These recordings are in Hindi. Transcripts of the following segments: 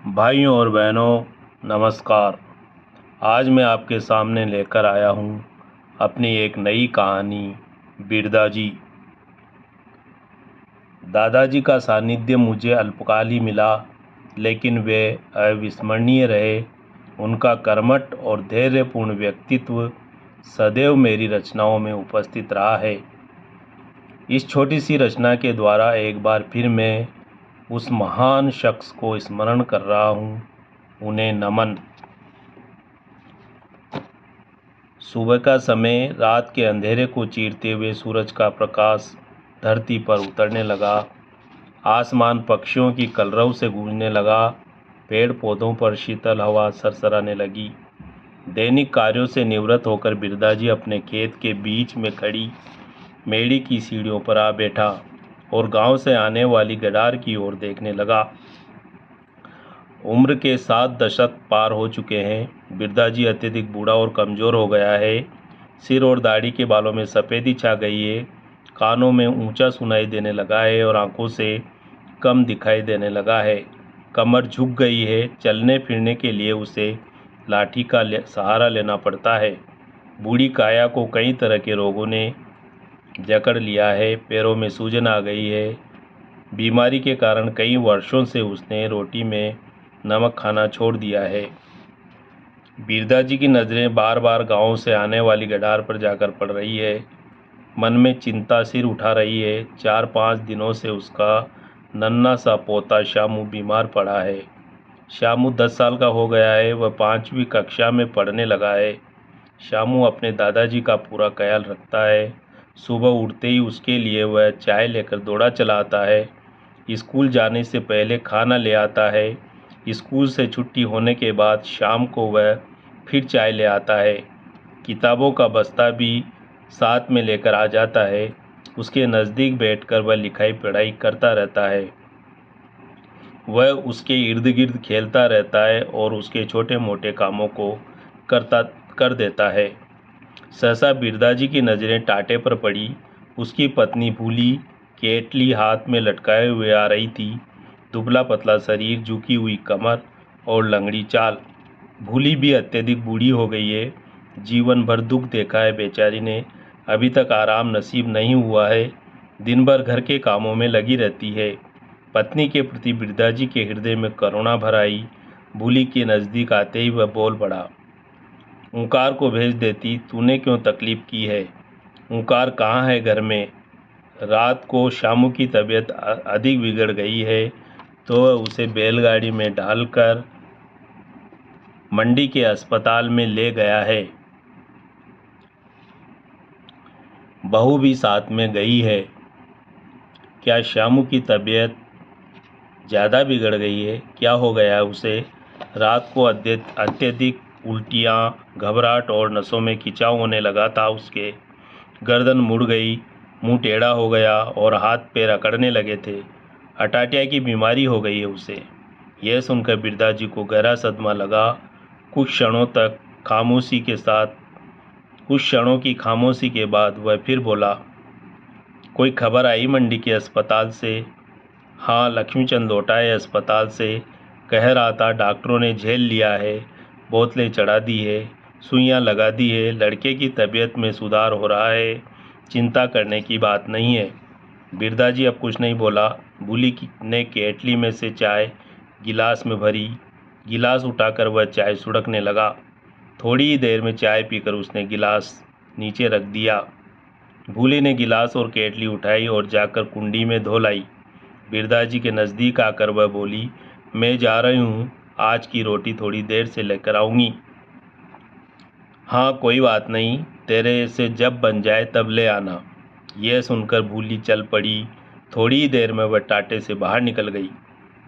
भाइयों और बहनों, नमस्कार। आज मैं आपके सामने लेकर आया हूँ अपनी एक नई कहानी, बिरदाजी। दादाजी का सानिध्य मुझे अल्पकाल ही मिला, लेकिन वे अविस्मरणीय रहे। उनका कर्मठ और धैर्यपूर्ण व्यक्तित्व सदैव मेरी रचनाओं में उपस्थित रहा है। इस छोटी सी रचना के द्वारा एक बार फिर मैं उस महान शख्स को स्मरण कर रहा हूँ। उन्हें नमन। सुबह का समय रात के अंधेरे को चीरते हुए सूरज का प्रकाश धरती पर उतरने लगा। आसमान पक्षियों की कलरव से गूंजने लगा। पेड़ पौधों पर शीतल हवा सरसराने लगी। दैनिक कार्यों से निवृत्त होकर बिरदाजी अपने खेत के बीच में खड़ी मेड़ी की सीढ़ियों पर आ बैठा और गांव से आने वाली गडार की ओर देखने लगा। उम्र के 7 दशक पार हो चुके हैं। बिरदाजी अत्यधिक बूढ़ा और कमज़ोर हो गया है। सिर और दाढ़ी के बालों में सफ़ेदी छा गई है। कानों में ऊंचा सुनाई देने लगा है और आंखों से कम दिखाई देने लगा है। कमर झुक गई है। चलने फिरने के लिए उसे लाठी का सहारा लेना पड़ता है। बूढ़ी काया को कई तरह के रोगों ने जकड़ लिया है। पैरों में सूजन आ गई है। बीमारी के कारण कई वर्षों से उसने रोटी में नमक खाना छोड़ दिया है। बिरदाजी की नज़रें बार बार गांव से आने वाली गडार पर जाकर पड़ रही है। मन में चिंता सिर उठा रही है। 4-5 दिनों से उसका नन्हा सा पोता शामू बीमार पड़ा है। शामू 10 साल का हो गया है। वह 5वीं कक्षा में पढ़ने लगा है। शामू अपने दादाजी का पूरा ख्याल रखता है। सुबह उठते ही उसके लिए वह चाय लेकर दौड़ा चला आता है। स्कूल जाने से पहले खाना ले आता है। स्कूल से छुट्टी होने के बाद शाम को वह फिर चाय ले आता है। किताबों का बस्ता भी साथ में लेकर आ जाता है। उसके नज़दीक बैठकर वह लिखाई पढ़ाई करता रहता है। वह उसके इर्द गिर्द खेलता रहता है और उसके छोटे मोटे कामों को कर देता है। सहसा बिरदाजी की नज़रें टाटे पर पड़ी। उसकी पत्नी भूली केटली हाथ में लटकाए हुए आ रही थी। दुबला पतला शरीर, झुकी हुई कमर और लंगड़ी चाल। भूली भी अत्यधिक बूढ़ी हो गई है। जीवन भर दुख देखा है बेचारी ने। अभी तक आराम नसीब नहीं हुआ है। दिन भर घर के कामों में लगी रहती है। पत्नी के प्रति बिरदाजी के हृदय में करुणा भर आई। भूली के नज़दीक आते ही वह बोल पड़ा, ओंकार को भेज देती, तूने क्यों तकलीफ़ की है? ओंकार कहाँ है घर में? रात को शामू की तबीयत अधिक बिगड़ गई है तो वह उसे बैलगाड़ी में डालकर मंडी के अस्पताल में ले गया है। बहू भी साथ में गई है। क्या शामू की तबीयत ज़्यादा बिगड़ गई है? क्या हो गया है उसे? रात को अत्यधिक उल्टियाँ, घबराहट और नसों में खिंचाव होने लगा था। उसके गर्दन मुड़ गई, मुंह टेढ़ा हो गया और हाथ पैर अकड़ने लगे थे। हटाटिया की बीमारी हो गई है उसे। यह सुनकर बिरदाजी को गहरा सदमा लगा। कुछ क्षणों की खामोशी के बाद वह फिर बोला, कोई खबर आई मंडी के अस्पताल से? हाँ, लक्ष्मीचंद लौटा है अस्पताल से। कह रहा था डॉक्टरों ने झेल लिया है, बोतलें चढ़ा दी है, सुइयां लगा दी है, लड़के की तबीयत में सुधार हो रहा है, चिंता करने की बात नहीं है। बिरदाजी अब कुछ नहीं बोला। भूली ने केटली में से चाय गिलास में भरी। गिलास उठाकर वह चाय सुड़कने लगा। थोड़ी ही देर में चाय पीकर उसने गिलास नीचे रख दिया। भूली ने गिलास और केटली उठाई और जाकर कुंडी में धो लाई। बिरदाजी के नज़दीक आकर वह बोली, मैं जा रही हूँ, आज की रोटी थोड़ी देर से लेकर आऊँगी। हाँ, कोई बात नहीं, तेरे से जब बन जाए तब ले आना। यह सुनकर भूली चल पड़ी। थोड़ी ही देर में वह टाटे से बाहर निकल गई।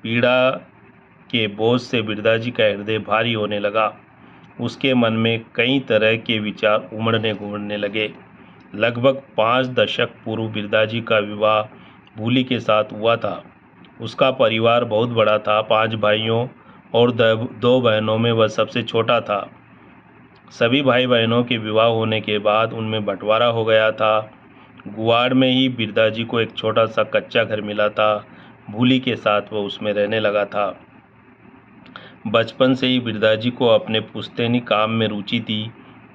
पीड़ा के बोझ से बिरदाजी का हृदय भारी होने लगा। उसके मन में कई तरह के विचार उमड़ने घूमने लगे। लगभग 5 दशक पूर्व बिरदाजी का विवाह भूली के साथ हुआ था। उसका परिवार बहुत बड़ा था। 5 भाइयों और 2 बहनों में वह सबसे छोटा था। सभी भाई बहनों के विवाह होने के बाद उनमें बंटवारा हो गया था। गुवाड़ में ही बिरदाजी को एक छोटा सा कच्चा घर मिला था। भूली के साथ वह उसमें रहने लगा था। बचपन से ही बिरदाजी को अपने पुश्तैनी काम में रुचि थी।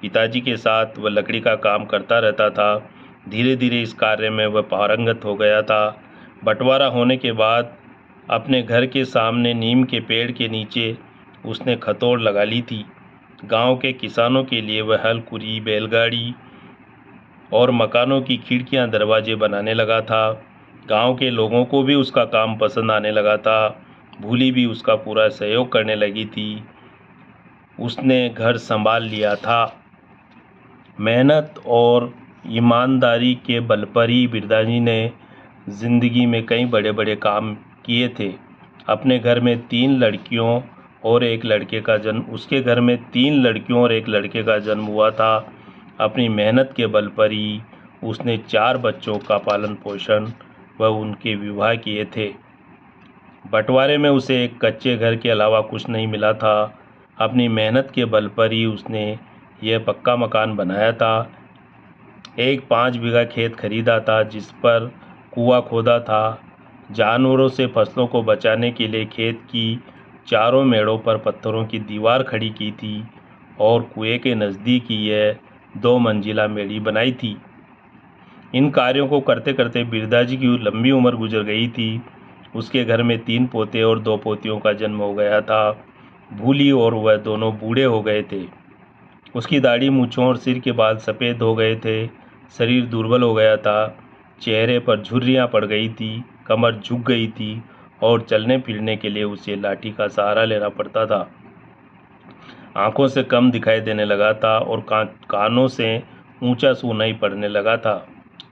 पिताजी के साथ वह लकड़ी का काम करता रहता था। धीरे धीरे इस कार्य में वह पारंगत हो गया था। बंटवारा होने के बाद अपने घर के सामने नीम के पेड़ के नीचे उसने खतौड़ लगा ली थी। गांव के किसानों के लिए वह हल कुरी, बैलगाड़ी और मकानों की खिड़कियां दरवाजे बनाने लगा था। गांव के लोगों को भी उसका काम पसंद आने लगा था। भूली भी उसका पूरा सहयोग करने लगी थी। उसने घर संभाल लिया था। मेहनत और ईमानदारी के बल पर ही बिरदाजी ने ज़िंदगी में कई बड़े बड़े काम किए थे। अपने घर में 3 लड़कियों और एक लड़के का जन्म उसके घर में 3 लड़कियों और एक लड़के का जन्म हुआ था। अपनी मेहनत के बल पर ही उसने 4 बच्चों का पालन पोषण व उनके विवाह किए थे। बंटवारे में उसे एक कच्चे घर के अलावा कुछ नहीं मिला था। अपनी मेहनत के बल पर ही उसने यह पक्का मकान बनाया था। एक 5 बीघा खेत खरीदा था जिस पर कुआं खोदा था। जानवरों से फसलों को बचाने के लिए खेत की चारों मेड़ों पर पत्थरों की दीवार खड़ी की थी और कुएं के नज़दीक ही यह 2 मंजिला मेड़ी बनाई थी। इन कार्यों को करते करते बिरदाजी की लंबी उम्र गुजर गई थी। उसके घर में 3 पोते और 2 पोतियों का जन्म हो गया था। भूली और वह दोनों बूढ़े हो गए थे। उसकी दाढ़ी, मूंछों और सिर के बाल सफ़ेद हो गए थे। शरीर दुर्बल हो गया था। चेहरे पर झुर्रियाँ पड़ गई थी। कमर झुक गई थी और चलने फिरने के लिए उसे लाठी का सहारा लेना पड़ता था। आंखों से कम दिखाई देने लगा था और कानों से ऊंचा सुनाई पड़ने लगा था।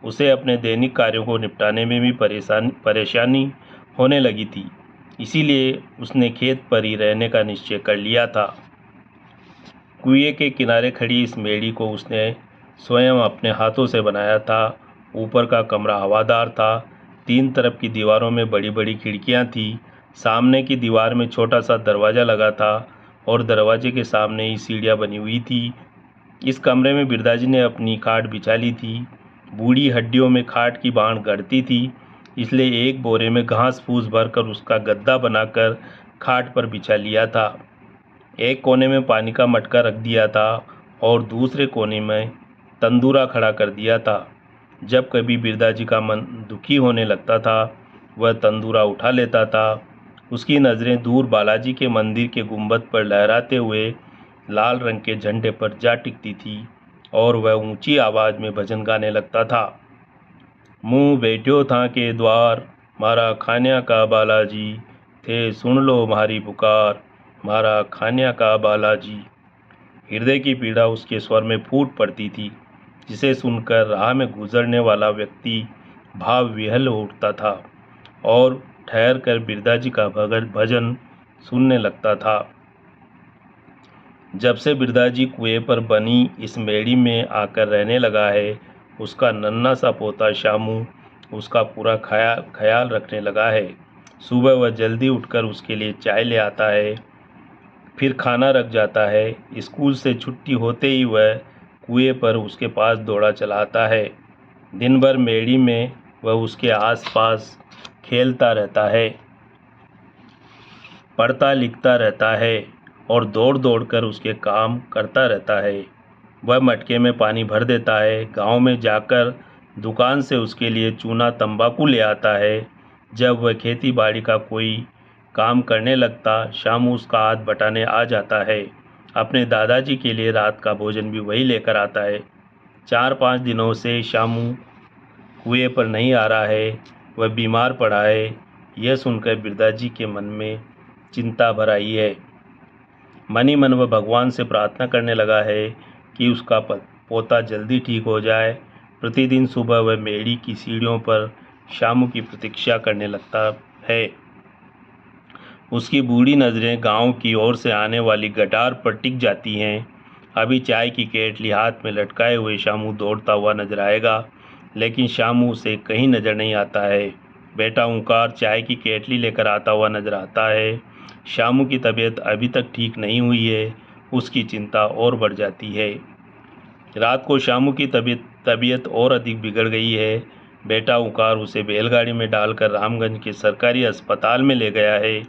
उसे अपने दैनिक कार्यों को निपटाने में भी परेशानी होने लगी थी। इसीलिए उसने खेत पर ही रहने का निश्चय कर लिया था। कुएं के किनारे खड़ी इस मेड़ी को उसने स्वयं अपने हाथों से बनाया था। ऊपर का कमरा हवादार था। 3 तरफ की दीवारों में बड़ी बड़ी खिड़कियां थी। सामने की दीवार में छोटा सा दरवाज़ा लगा था और दरवाजे के सामने ही सीढ़ियाँ बनी हुई थी। इस कमरे में बिरदाजी ने अपनी खाट बिछा ली थी। बूढ़ी हड्डियों में खाट की बाढ़ गड़ती थी, इसलिए एक बोरे में घास फूस भरकर उसका गद्दा बनाकर खाट पर बिछा लिया था। एक कोने में पानी का मटका रख दिया था और दूसरे कोने में तंदूरा खड़ा कर दिया था। जब कभी बिरदाजी का मन दुखी होने लगता था, वह तंदूरा उठा लेता था। उसकी नज़रें दूर बालाजी के मंदिर के गुंबद पर लहराते हुए लाल रंग के झंडे पर जा टिकती थी और वह ऊंची आवाज़ में भजन गाने लगता था। मुँह बैठ्यो था के द्वार, मारा खान्या का बालाजी, थे सुन लो मारी पुकार, मारा खान्या का बालाजी। हृदय की पीड़ा उसके स्वर में फूट पड़ती थी, जिसे सुनकर राह में गुजरने वाला व्यक्ति भाव विह्वल हो उठता था और ठहर कर बिरदाजी का भजन सुनने लगता था। जब से बिरदाजी कुएं पर बनी इस मेड़ी में आकर रहने लगा है, उसका नन्हा सा पोता शामू उसका पूरा ख्याल रखने लगा है। सुबह वह जल्दी उठकर उसके लिए चाय ले आता है, फिर खाना रख जाता है। स्कूल से छुट्टी होते ही वह कुएं पर उसके पास दौड़ा चला आता है। दिन भर मेड़ी में वह उसके आसपास खेलता रहता है, पढ़ता लिखता रहता है और दौड़ दौड़ कर उसके काम करता रहता है। वह मटके में पानी भर देता है। गांव में जाकर दुकान से उसके लिए चूना तंबाकू ले आता है। जब वह खेती बाड़ी का कोई काम करने लगता, शामू उसका हाथ बटाने आ जाता है। अपने दादाजी के लिए रात का भोजन भी वही लेकर आता है। 4-5 दिनों से शामू कुएं पर नहीं आ रहा है, वह बीमार पड़ा है। यह सुनकर बिरदाजी के मन में चिंता भर आई है। मन ही मन वह भगवान से प्रार्थना करने लगा है कि उसका पोता जल्दी ठीक हो जाए। प्रतिदिन सुबह वह मेड़ी की सीढ़ियों पर शामू की प्रतीक्षा करने लगता है। उसकी बूढ़ी नज़रें गांव की ओर से आने वाली गटार पर टिक जाती हैं। अभी चाय की केतली हाथ में लटकाए हुए शामू दौड़ता हुआ नजर आएगा, लेकिन शामू उसे कहीं नज़र नहीं आता है। बेटा ओंकार चाय की केतली लेकर आता हुआ नजर आता है। शामू की तबीयत अभी तक ठीक नहीं हुई है। उसकी चिंता और बढ़ जाती है। रात को शामू की तबीयत और अधिक बिगड़ गई है। बेटा ओंकार उसे बैलगाड़ी में डालकर रामगंज के सरकारी अस्पताल में ले गया है।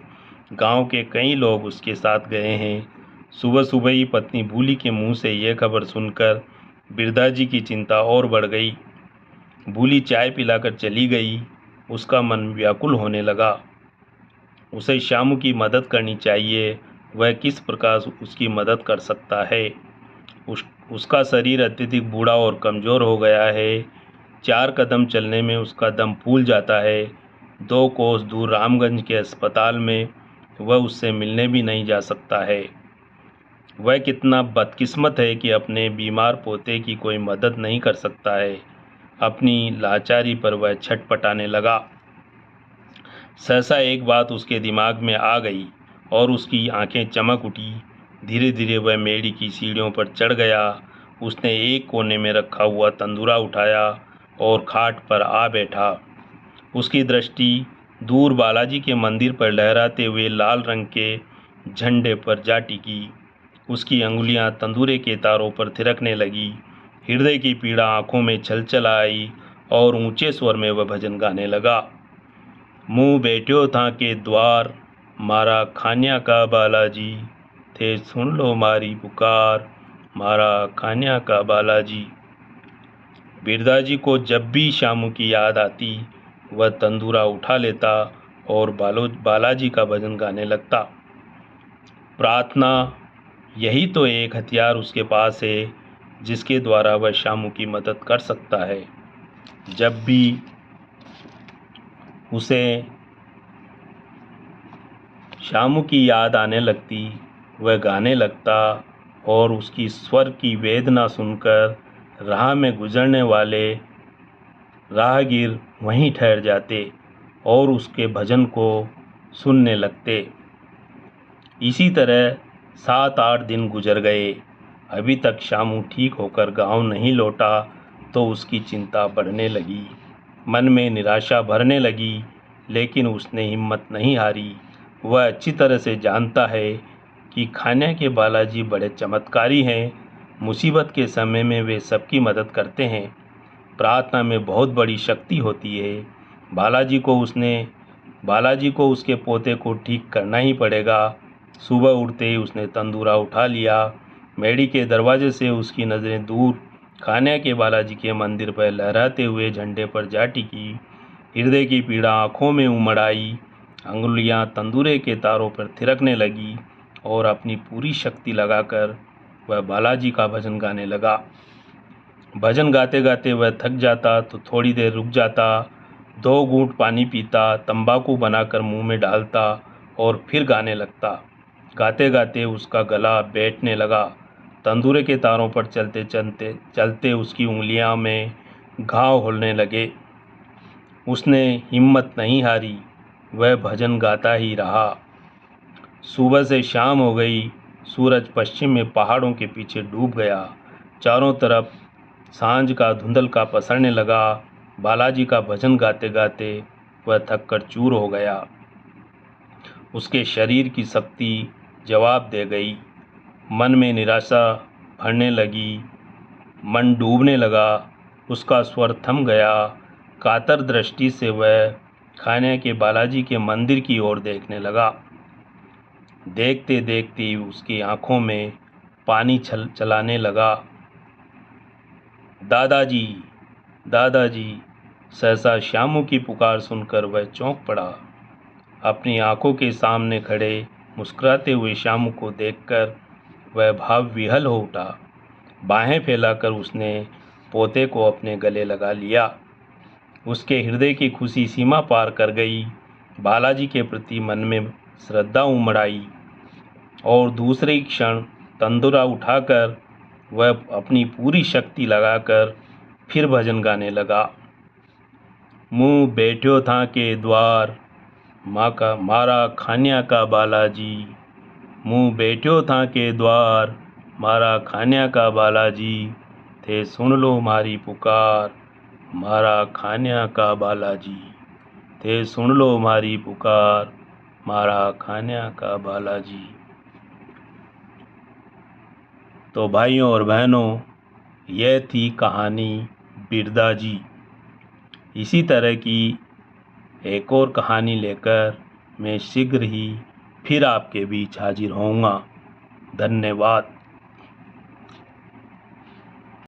गांव के कई लोग उसके साथ गए हैं। सुबह सुबह ही पत्नी भूली के मुंह से यह खबर सुनकर बिरदाजी की चिंता और बढ़ गई। भूली चाय पिलाकर चली गई। उसका मन व्याकुल होने लगा। उसे श्यामू की मदद करनी चाहिए। वह किस प्रकार उसकी मदद कर सकता है? उसका शरीर अत्यधिक बूढ़ा और कमज़ोर हो गया है। 4 कदम चलने में उसका दम फूल जाता है। 2 कोस दूर रामगंज के अस्पताल में वह उससे मिलने भी नहीं जा सकता है। वह कितना बदकिस्मत है कि अपने बीमार पोते की कोई मदद नहीं कर सकता है। अपनी लाचारी पर वह छटपटाने लगा। सहसा एक बात उसके दिमाग में आ गई और उसकी आंखें चमक उठी। धीरे धीरे वह मेड़ी की सीढ़ियों पर चढ़ गया। उसने एक कोने में रखा हुआ तंदूरा उठाया और खाट पर आ बैठा। उसकी दृष्टि दूर बालाजी के मंदिर पर लहराते हुए लाल रंग के झंडे पर जा टिकी। उसकी अंगुलियां तंदूरे के तारों पर थिरकने लगी। हृदय की पीड़ा आंखों में छलछल आई और ऊंचे स्वर में वह भजन गाने लगा। मुँह बैठ्यो था के द्वार, मारा खान्या का बालाजी, थे सुन लो मारी पुकार, मारा खान्या का बालाजी। बिरदाजी को जब भी श्यामू की याद आती वह तंदूरा उठा लेता और बालाजी का भजन गाने लगता। प्रार्थना, यही तो एक हथियार उसके पास है जिसके द्वारा वह श्यामू की मदद कर सकता है। जब भी उसे श्यामू की याद आने लगती वह गाने लगता और उसकी स्वर की वेदना सुनकर राह में गुजरने वाले राहगीर वहीं ठहर जाते और उसके भजन को सुनने लगते। इसी तरह 7-8 दिन गुजर गए। अभी तक श्यामू ठीक होकर गांव नहीं लौटा तो उसकी चिंता बढ़ने लगी। मन में निराशा भरने लगी, लेकिन उसने हिम्मत नहीं हारी। वह अच्छी तरह से जानता है कि खान्या के बालाजी बड़े चमत्कारी हैं। मुसीबत के समय में वे सबकी मदद करते हैं। प्रार्थना में बहुत बड़ी शक्ति होती है। बालाजी को उसके पोते को ठीक करना ही पड़ेगा। सुबह उठते ही उसने तंदूरा उठा लिया। मेड़ी के दरवाजे से उसकी नज़रें दूर खान्या के बालाजी के मंदिर पर लहराते हुए झंडे पर जा टिकी। हृदय की पीड़ा आंखों में उमड़ आई। अंगुलियां तंदूरे के तारों पर थिरकने लगी और अपनी पूरी शक्ति लगाकर वह बालाजी का भजन गाने लगा। भजन गाते गाते वह थक जाता तो थोड़ी देर रुक जाता, 2 घूंट पानी पीता, तंबाकू बनाकर मुंह में डालता और फिर गाने लगता। गाते गाते उसका गला बैठने लगा। तंदूरे के तारों पर चलते चलते चलते उसकी उंगलियां में घाव होने लगे। उसने हिम्मत नहीं हारी। वह भजन गाता ही रहा। सुबह से शाम हो गई। सूरज पश्चिम में पहाड़ों के पीछे डूब गया। चारों तरफ सांझ का धुंधलका पसरने लगा। बालाजी का भजन गाते गाते वह थक कर चूर हो गया। उसके शरीर की शक्ति जवाब दे गई। मन में निराशा भरने लगी। मन डूबने लगा। उसका स्वर थम गया। कातर दृष्टि से वह खान्या के बालाजी के मंदिर की ओर देखने लगा। देखते देखते उसकी आंखों में पानी चलाने लगा। दादाजी, दादाजी। सहसा श्यामू की पुकार सुनकर वह चौंक पड़ा। अपनी आंखों के सामने खड़े मुस्कुराते हुए श्यामू को देखकर वह भाव विह्वल हो उठा। बाहें फैलाकर उसने पोते को अपने गले लगा लिया। उसके हृदय की खुशी सीमा पार कर गई। बालाजी के प्रति मन में श्रद्धा उमड़ आई और दूसरे ही क्षण तंदूरा उठाकर वह अपनी पूरी शक्ति लगाकर फिर भजन गाने लगा। मुँह बैठ्यो था के द्वार, मारा खान्या का बालाजी, मुँह बैठ्यो था के द्वार, मारा खान्या का बालाजी, थे सुन लो मारी पुकार, मारा खान्या का बालाजी, थे सुन लो मारी पुकार, मारा खान्या का बालाजी। तो भाइयों और बहनों, यह थी कहानी बिरदाजी। इसी तरह की एक और कहानी लेकर मैं शीघ्र ही फिर आपके बीच हाजिर होऊंगा। धन्यवाद।